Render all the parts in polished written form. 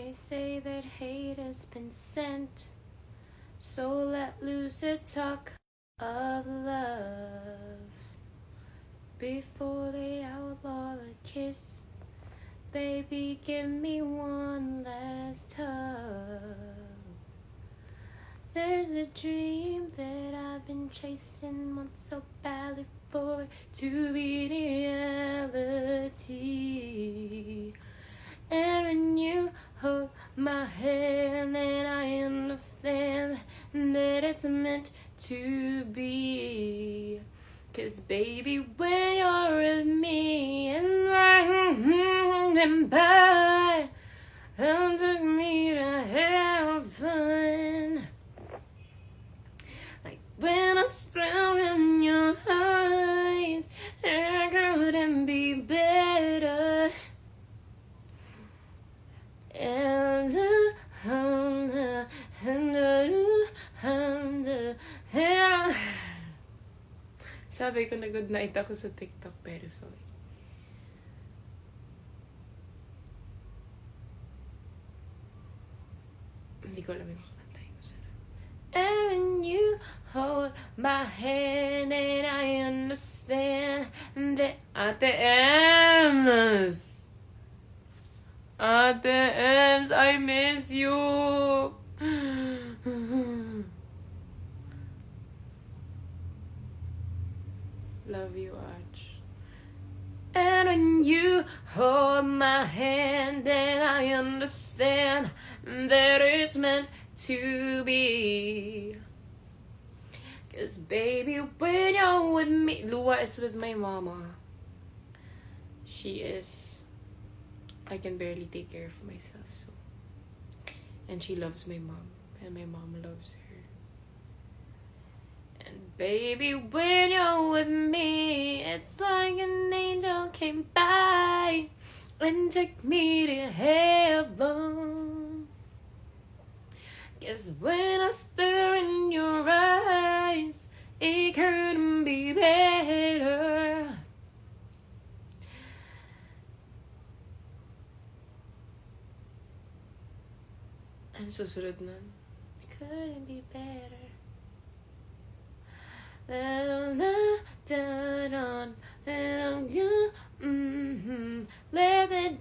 They say that hate has been sent, so let loose the talk of love. Before they outlaw the kiss, baby, give me one last hug. There's a dream that I've been chasing, want so badly for it to be reality. And when you hold my hand, and I understand that it's meant to be. 'Cause baby, when you're with me, and by, and took me to have fun. Like when I stare in your eyes, it couldn't be better. And sabi ko na good night ako sa TikTok, pero sorry. Hindi ko alam yung kakantay ko sana. And when you hold my hand, and I understand that Ate Ems, I miss you. Love you, Arch. And when you hold my hand, and I understand that it's meant to be. 'Cause baby, when you're with me, Lua is with my mama. She is. I can barely take care of myself, so. And she loves my mom, and my mom loves her. And baby, when you're with me, it's like an angel came by and took me to heaven. 'Cause when I stare in your eyes, it couldn't be better. Ang susunod nun, it couldn't be better. Let it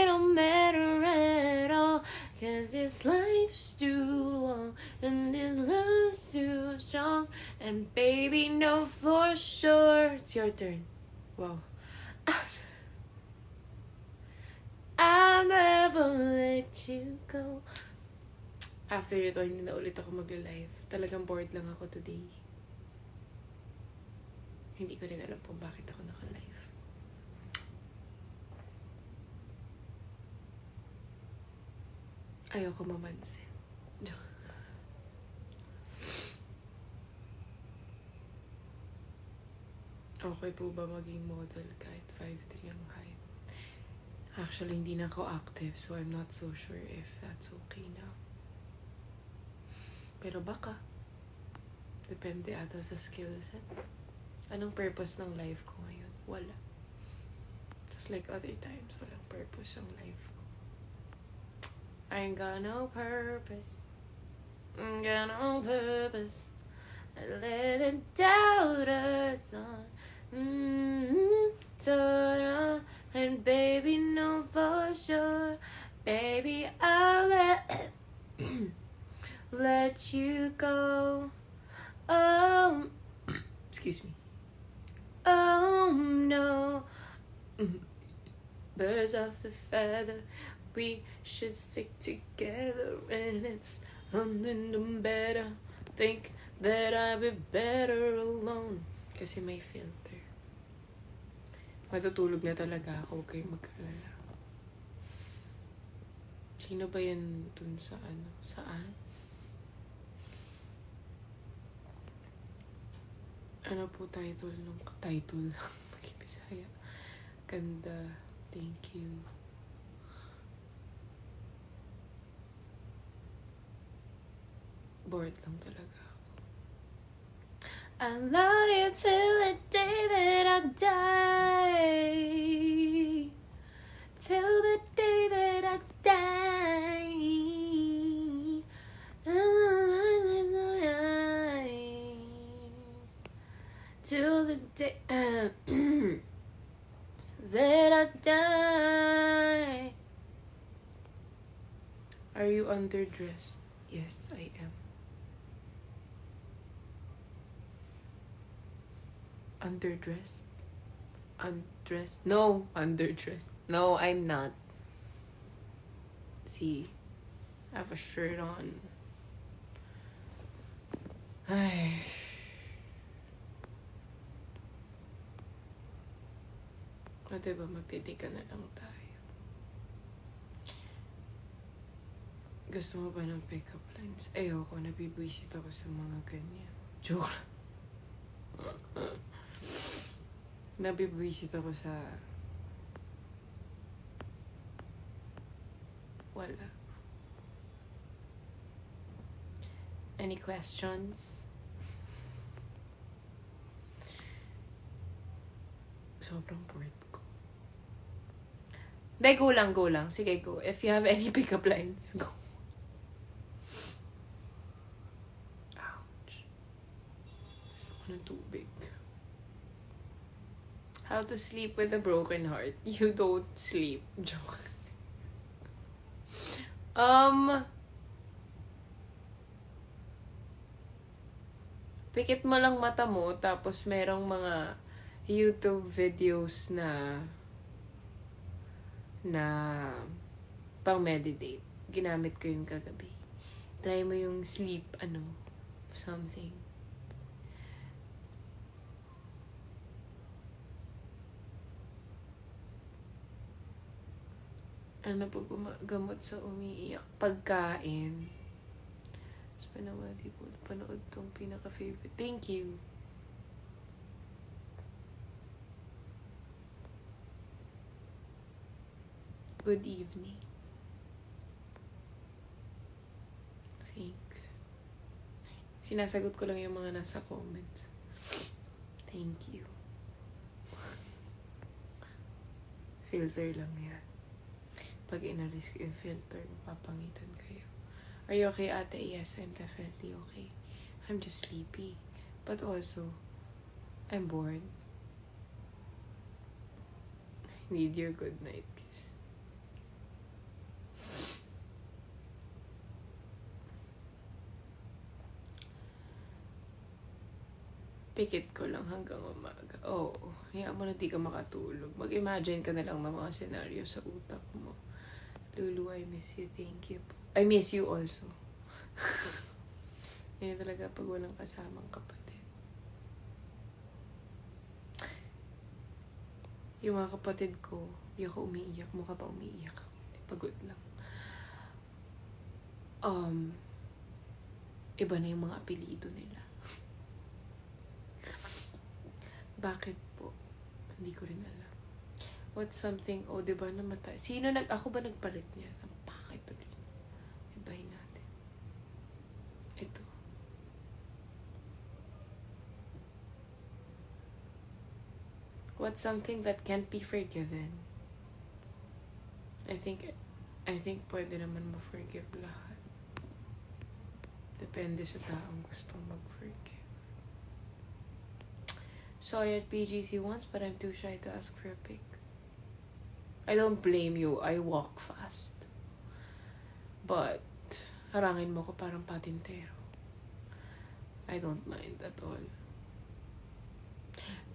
don't matter at all, 'cause this life's too long and this love's too strong. And baby, know for sure it's your turn. Wow. I'll never let you go. After ito, hindi na ulit ako magla-live. Talagang bored lang ako today. Hindi ko rin alam kung bakit ako naka-live. Ayoko mamansin. Okay po ba maging model kahit 5'3" ang height? Actually, hindi na ako active, so I'm not so sure if that's okay now. Pero baka. Depende ata sa skill set. Anong purpose ng life ko ngayon? Wala. Just like other times, walang purpose yung life ko. I ain't got no purpose. Ain't got no purpose. I let the doubters on. Turn on. And baby, know for sure. Baby, I'll let you go. Oh, excuse me. Oh no. Birds of the feather, we should stick together, and it's something better. Think that I'd be better alone. Kasi may filter. Matutulog na talaga ako, huwag kayong mag-alala. Sino ba yan dun sa ano? Saan? Ano po title nung title? Mag-Bisaya. Ganda. Thank you. Bored lang talaga ako. I love you till the day that I die. Till the day till the day that I die. Are you underdressed? Yes, I am. Underdressed? Undressed? No, underdressed. No, I'm not. See, I have a shirt on. Ay. O diba, magtitika na lang tayo. Gusto mo ba ng pick-up lines? Ayoko, nabibwisit ako sa mga ganyan. Joke. Nabibwisit ako sa... Wala. Any questions? Sobrang bored ko. Hindi, go lang. Sige, go. If you have any pick-up lines, go. Ouch. Gusto ko ng tubig. How to sleep with a broken heart. You don't sleep. Joke. Pikit mo lang mata mo, tapos merong mga YouTube videos na pang-meditate. Ginamit ko yung kagabi. Try mo yung sleep, something. Ano po gamot sa umiiyak? Pagkain. Mas panawadi po. Panood tong pinaka-favorite. Thank you. Good evening. Thanks. Sinasagot ko lang yung mga nasa comments. Thank you. Filter lang yan. Pag inalis ko yung filter, mapapangitan kayo. Are you okay, ate? Yes, I'm definitely okay. I'm just sleepy. But also, I'm bored. I need your good night kiss. Pikit ko lang hanggang umaga. Oo, hayaan mo na di ka makatulog. Mag-imagine ka na lang ng mga senaryo sa utak mo. Lulu, I miss you. Thank you po. I miss you also. Yan talaga pag walang kasamang kapatid. Yung mga kapatid ko, yung ako umiiyak, mukha pa umiiyak. Pagod lang. Iba na yung mga apelido nila. Bakit po? Hindi ko rin alam. What's something, diba namatay? Ako ba nagpalit niya? Ang pangit ulit. Ibahin natin. Ito. What's something that can't be forgiven? I think pwede naman ma-forgive lahat. Depende sa taong gustong mag-forgive. Saw you at PGC once, but I'm too shy to ask for a pic. I don't blame you. I walk fast. But, harangin mo ko parang patintero. I don't mind at all.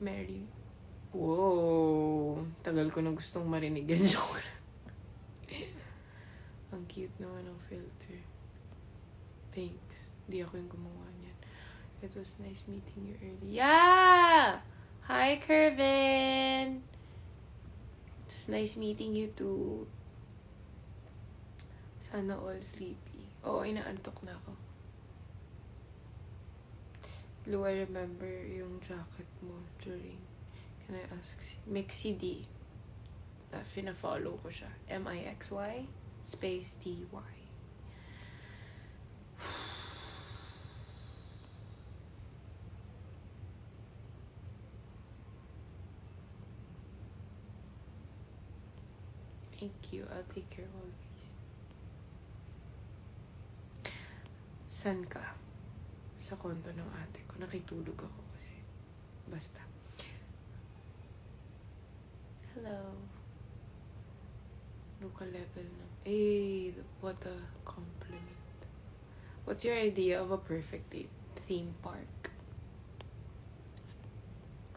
Mary. Whoa. Tagal ko na gustong marinig yan. Joke. Ang cute naman ng filter. Thanks. Di ako yung gumawa niyan. It was nice meeting you early. Yeah! Hi, Kervin! It's nice meeting you too. Sana all sleepy. Oo, inaantok na ako. Lou, I remember yung jacket mo during, can I ask, Mixi D. Fina-follow ko siya. MIXY space DY. Thank you. I'll take care always. San ka? Sa kondo ng ate ko. Nakitulog ako kasi Basta. Hello. Luka level na. Hey, what a compliment. What's your idea of a perfect date? Theme park.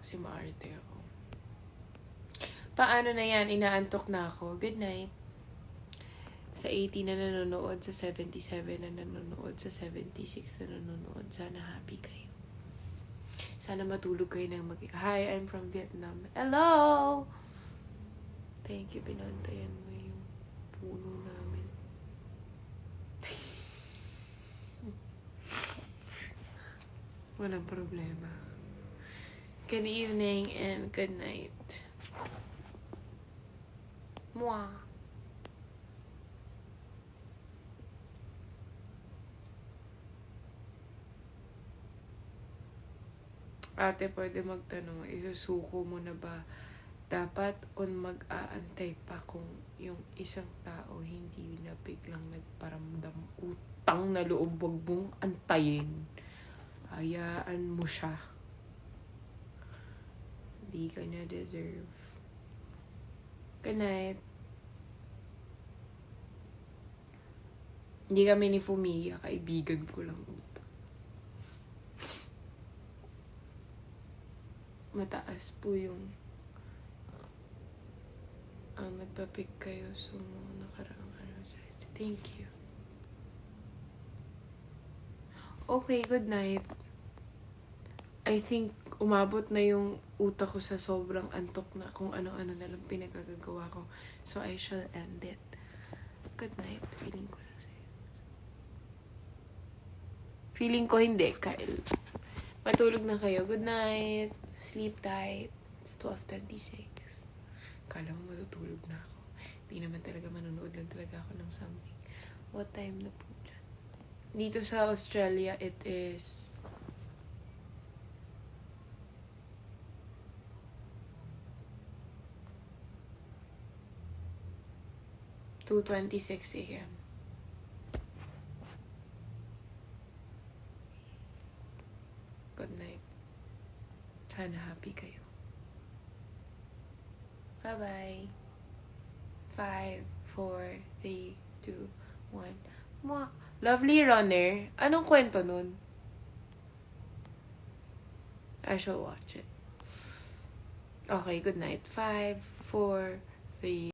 Kasi maarte ako. Paano na yan? Inaantok na ako. Good night. Sa 80 na nanonood, sa 77 na nanonood, sa 76 na nanonood. Sana happy kayo. Sana matulog kayo ng Hi, I'm from Vietnam. Hello! Thank you, binantayan mo yung puno namin. Walang problema. Good evening and good night. Mwah! Ate, pwede magtanong, isusuko mo na ba dapat on mag-aantay pa kung yung isang tao hindi na biglang nagparamdam utang na loob, wag mong antayin. Hayaan mo siya. Hindi ka niya deserve. Good night. Hindi kami ni Fumiya, kaibigan ko lang. Mataas po yung ang nagpapick kayo sa mga nakaraang araw sa ito. Thank you. Okay, good night. I think umabot na yung utak ko sa sobrang antok na kung ano-ano na lang pinagagagawa ko. So I shall end it. Good night. Feeling ko na sa'yo. Feeling ko hindi, Kyle. Matulog na kayo. Good night. Sleep tight. It's 12:26. Kala mo matutulog na ako. Hindi naman talaga, manonood lang talaga ako ng something. What time na po dyan? Dito sa Australia, it is 2:26 a.m. Good night. Sana happy kayo. Bye-bye. 5, 4, 3, 2, 1. Mwah. Lovely Runner. Anong kwento nun? I shall watch it. Okay, good night. 5, 4, 3,